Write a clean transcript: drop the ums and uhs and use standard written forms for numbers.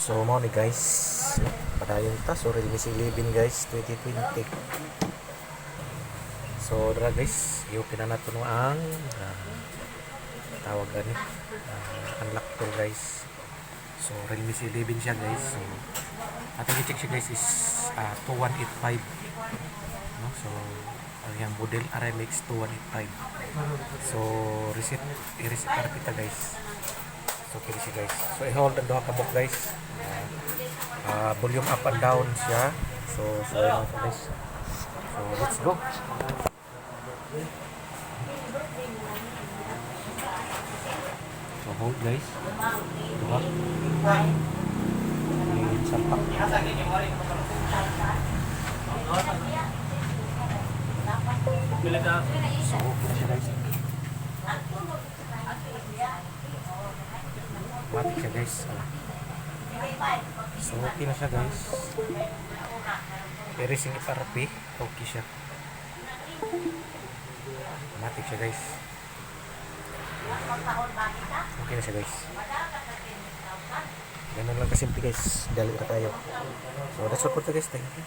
So mo ni guys, padayon ta so Realme C11 guys 2020. So dara guys, i-open na nato no ang tawag ani unlock tool guys. So Realme C11 siya guys. So atong i-check siya guys is 2185 no. So ang yang model RMX 2185. So i-reset para kita guys. So kini siya guys. So i-hold ang duha ka buck guys. Volume up and down siya. So yun siya guys. So let's go. So hold guys. Diba? Yung sampak. So okay siya guys. Matik siya guys. So okay na siya guys. Perising FRP. Okay siya. Matik siya guys. Okay na siya guys. Ganun lang kasimple guys. Dali na tayo. So that's all for today guys. Thank you.